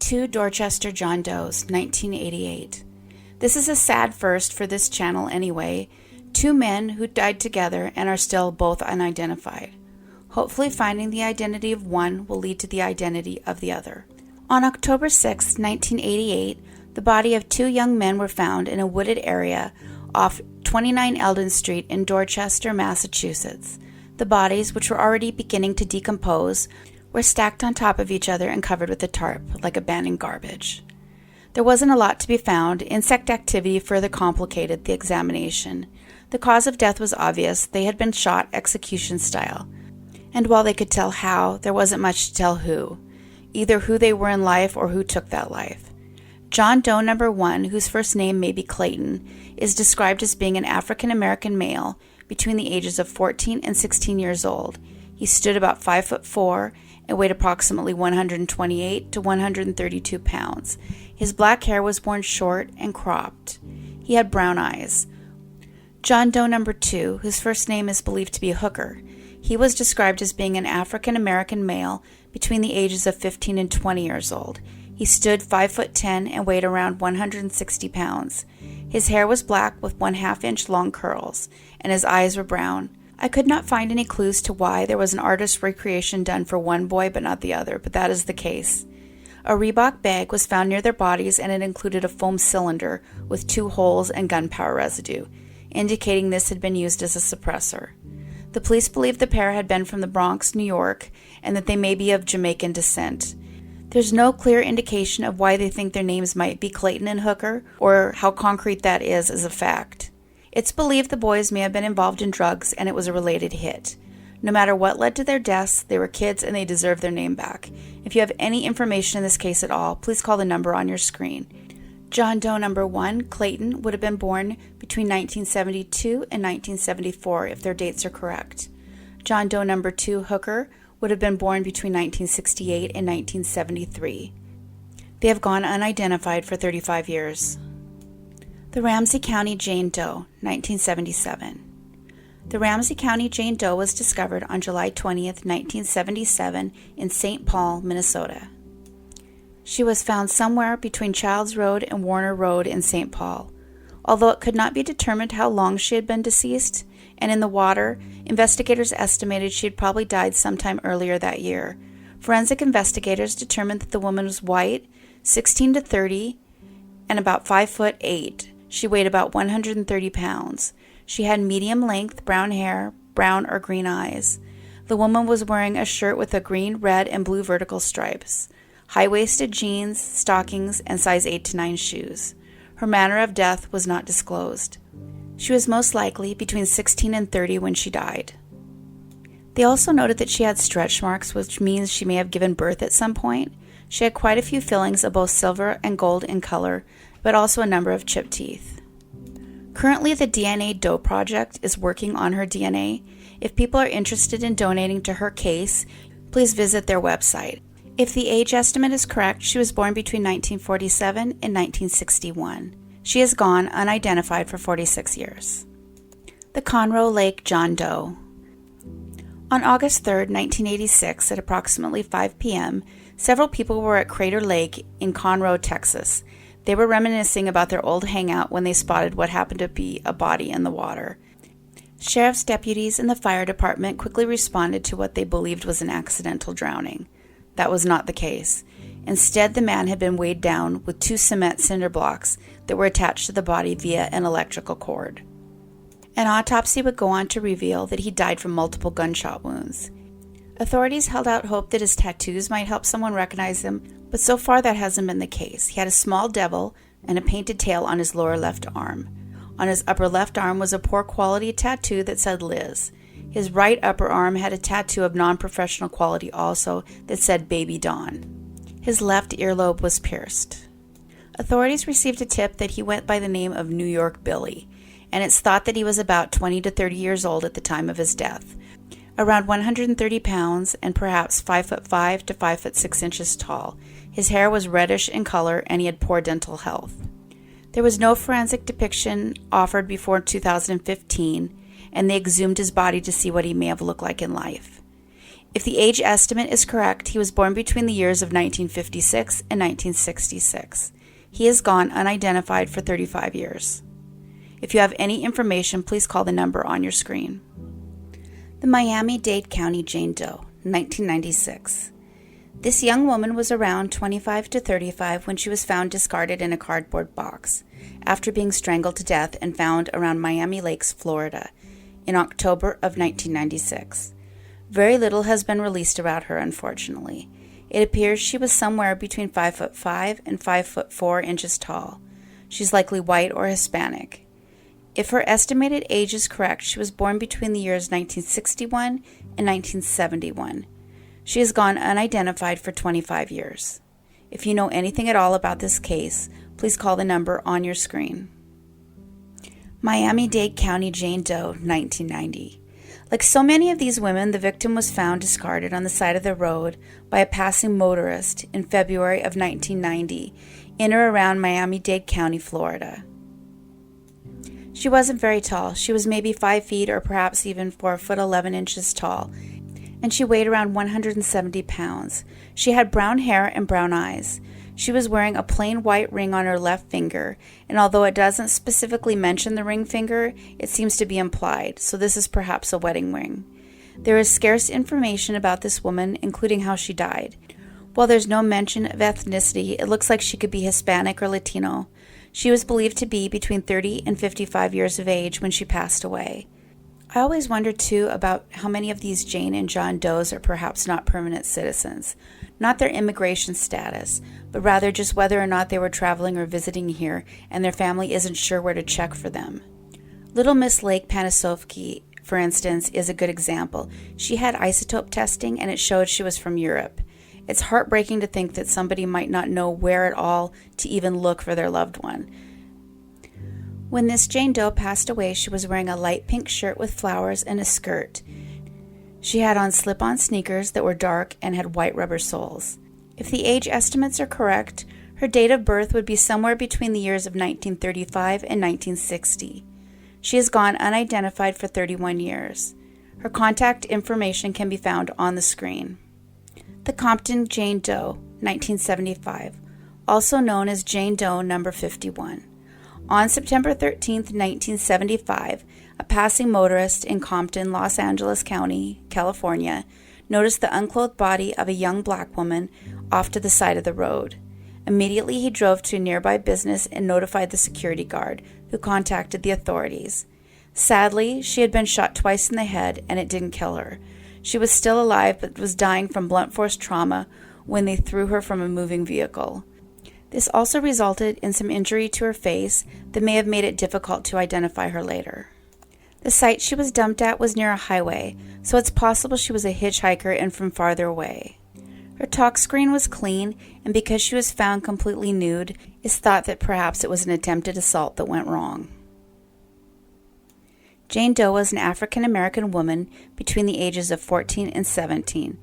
Two Dorchester John Does, 1988. This is a sad first for this channel anyway. Two men who died together and are still both unidentified. Hopefully finding the identity of one will lead to the identity of the other. On October 6, 1988, the body of two young men were found in a wooded area off 29 Eldon Street in Dorchester, Massachusetts. The bodies, which were already beginning to decompose, were stacked on top of each other and covered with a tarp, like abandoned garbage. There wasn't a lot to be found. Insect activity further complicated the examination. The cause of death was obvious. They had been shot execution style. And while they could tell how, there wasn't much to tell who. Either who they were in life or who took that life. John Doe number 1, whose first name may be Clayton, is described as being an African-American male between the ages of 14 and 16 years old. He stood about 5'4" and weighed approximately 128 to 132 pounds. His black hair was worn short and cropped. He had brown eyes. John Doe number 2, whose first name is believed to be Hooker, he was described as being an African-American male between the ages of 15 and 20 years old. He stood 5'10" and weighed around 160 pounds. His hair was black with 1/2 inch long curls, and his eyes were brown. I could not find any clues to why there was an artist's recreation done for one boy but not the other, but that is the case. A Reebok bag was found near their bodies, and it included a foam cylinder with 2 holes and gunpowder residue, indicating this had been used as a suppressor. The police believe the pair had been from the Bronx, New York, and that they may be of Jamaican descent. There's no clear indication of why they think their names might be Clayton and Hooker, or how concrete that is as a fact. It's believed the boys may have been involved in drugs and it was a related hit. No matter what led to their deaths, they were kids and they deserve their name back. If you have any information in this case at all, please call the number on your screen. John Doe number 1, Clayton, would have been born between 1972 and 1974 if their dates are correct. John Doe number 2, Hooker, would have been born between 1968 and 1973. They have gone unidentified for 35 years. The Ramsey County Jane Doe, 1977. The Ramsey County Jane Doe was discovered on July 20th, 1977 in St. Paul, Minnesota. She was found somewhere between Childs Road and Warner Road in St. Paul. Although it could not be determined how long she had been deceased, and in the water, investigators estimated she had probably died sometime earlier that year. Forensic investigators determined that the woman was white, 16 to 30, and about 5'8". She weighed about 130 pounds. She had medium-length brown hair, brown or green eyes. The woman was wearing a shirt with a green, red, and blue vertical stripes, high-waisted jeans, stockings, and size 8 to 9 shoes. Her manner of death was not disclosed. She was most likely between 16 and 30 when she died. They also noted that she had stretch marks, which means she may have given birth at some point. She had quite a few fillings of both silver and gold in color, but also a number of chipped teeth. Currently, the DNA Doe Project is working on her DNA. If people are interested in donating to her case, please visit their website. If the age estimate is correct, she was born between 1947 and 1961. She has gone unidentified for 46 years. The Conroe Lake John Doe. On August 3, 1986, at approximately 5 p.m., several people were at Crater Lake in Conroe, Texas. They were reminiscing about their old hangout when they spotted what happened to be a body in the water. Sheriff's deputies and the fire department quickly responded to what they believed was an accidental drowning. That was not the case. Instead, the man had been weighed down with 2 cement cinder blocks that were attached to the body via an electrical cord. An autopsy would go on to reveal that he died from multiple gunshot wounds. Authorities held out hope that his tattoos might help someone recognize him, but so far that hasn't been the case. He had a small devil and a painted tail on his lower left arm. On his upper left arm was a poor quality tattoo that said Liz. His right upper arm had a tattoo of non-professional quality also that said Baby Dawn. His left earlobe was pierced. Authorities received a tip that he went by the name of New York Billy, and it's thought that he was about 20 to 30 years old at the time of his death, around 130 pounds and perhaps 5'5" to 5'6" inches tall. His hair was reddish in color and he had poor dental health. There was no forensic depiction offered before 2015, and they exhumed his body to see what he may have looked like in life. If the age estimate is correct, he was born between the years of 1956 and 1966. He has gone unidentified for 35 years. If you have any information, please call the number on your screen. The Miami-Dade County Jane Doe, 1996. This young woman was around 25 to 35 when she was found discarded in a cardboard box after being strangled to death and found around Miami Lakes, Florida, in October of 1996. Very little has been released about her, unfortunately. It appears she was somewhere between 5'5" and 5'4" inches tall. She's likely white or Hispanic. If her estimated age is correct, she was born between the years 1961 and 1971. She has gone unidentified for 25 years. If you know anything at all about this case, please call the number on your screen. Miami-Dade County Jane Doe, 1990. Like so many of these women, the victim was found discarded on the side of the road by a passing motorist in February of 1990 in or around Miami-Dade County, Florida. She wasn't very tall. She was maybe 5 feet or perhaps even 4'11" tall, and she weighed around 170 pounds. She had brown hair and brown eyes. She was wearing a plain white ring on her left finger, and although it doesn't specifically mention the ring finger, it seems to be implied, so this is perhaps a wedding ring. There is scarce information about this woman, including how she died. While there's no mention of ethnicity, it looks like she could be Hispanic or Latino. She was believed to be between 30 and 55 years of age when she passed away. I always wonder, too, about how many of these Jane and John Does are perhaps not permanent citizens. Not their immigration status, but rather just whether or not they were traveling or visiting here and their family isn't sure where to check for them. Little Miss Lake Panisovsky, for instance, is a good example. She had isotope testing and it showed she was from Europe. It's heartbreaking to think that somebody might not know where at all to even look for their loved one. When this Jane Doe passed away, she was wearing a light pink shirt with flowers and a skirt. She had on slip-on sneakers that were dark and had white rubber soles. If the age estimates are correct, her date of birth would be somewhere between the years of 1935 and 1960. She has gone unidentified for 31 years. Her contact information can be found on the screen. The Compton Jane Doe, 1975, also known as Jane Doe number 51. On September 13, 1975, a passing motorist in Compton, Los Angeles County, California, noticed the unclothed body of a young black woman off to the side of the road. Immediately, he drove to a nearby business and notified the security guard, who contacted the authorities. Sadly, she had been shot twice in the head, and it didn't kill her. She was still alive, but was dying from blunt force trauma when they threw her from a moving vehicle. This also resulted in some injury to her face that may have made it difficult to identify her later. The site she was dumped at was near a highway, so it's possible she was a hitchhiker and from farther away. Her talk screen was clean, and because she was found completely nude, it's thought that perhaps it was an attempted assault that went wrong. Jane Doe was an African-American woman between the ages of 14 and 17.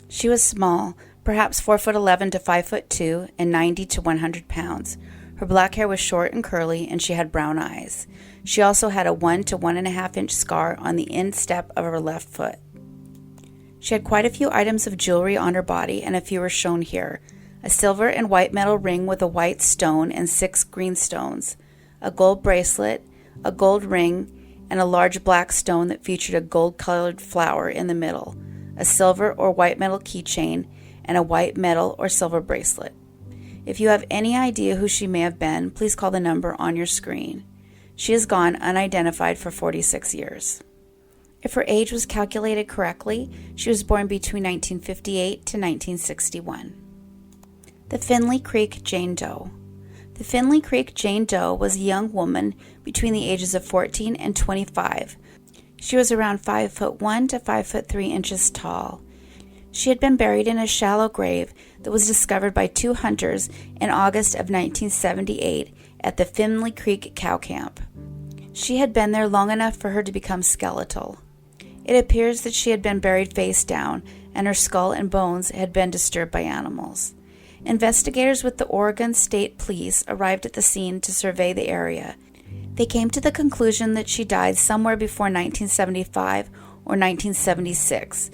She was small, perhaps 4'11" to 5'2", and 90 to 100 pounds. Her black hair was short and curly, and she had brown eyes. She also had a 1 to 1.5 inch scar on the instep of her left foot. She had quite a few items of jewelry on her body, and a few are shown here. A silver and white metal ring with a white stone and 6 green stones, a gold bracelet, a gold ring, and a large black stone that featured a gold-colored flower in the middle, a silver or white metal keychain, and a white metal or silver bracelet. If you have any idea who she may have been, please call the number on your screen. She has gone unidentified for 46 years. If her age was calculated correctly, she was born between 1958 to 1961. The Finley Creek Jane Doe. The Finley Creek Jane Doe was a young woman between the ages of 14 and 25. She was around 5'1" to 5'3" inches tall. She had been buried in a shallow grave that was discovered by 2 hunters in August of 1978 at the Finley Creek cow camp. She had been there long enough for her to become skeletal. It appears that she had been buried face down, and her skull and bones had been disturbed by animals. Investigators with the Oregon State Police arrived at the scene to survey the area. They came to the conclusion that she died somewhere before 1975 or 1976.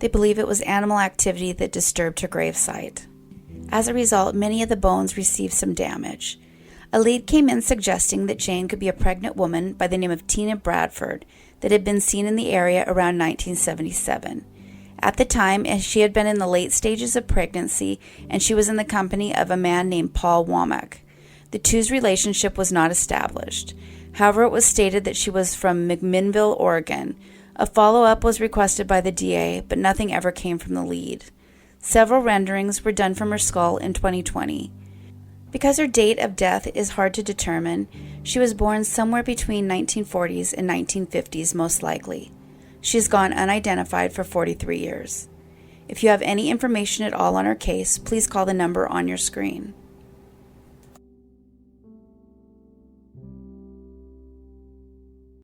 They believe it was animal activity that disturbed her gravesite. As a result, many of the bones received some damage. A lead came in suggesting that Jane could be a pregnant woman by the name of Tina Bradford that had been seen in the area around 1977. At the time, she had been in the late stages of pregnancy, and she was in the company of a man named Paul Womack. The two's relationship was not established. However, it was stated that she was from McMinnville, Oregon. A follow-up was requested by the DA, but nothing ever came from the lead. Several renderings were done from her skull in 2020. Because her date of death is hard to determine, she was born somewhere between 1940s and 1950s most likely. She has gone unidentified for 43 years. If you have any information at all on her case, please call the number on your screen.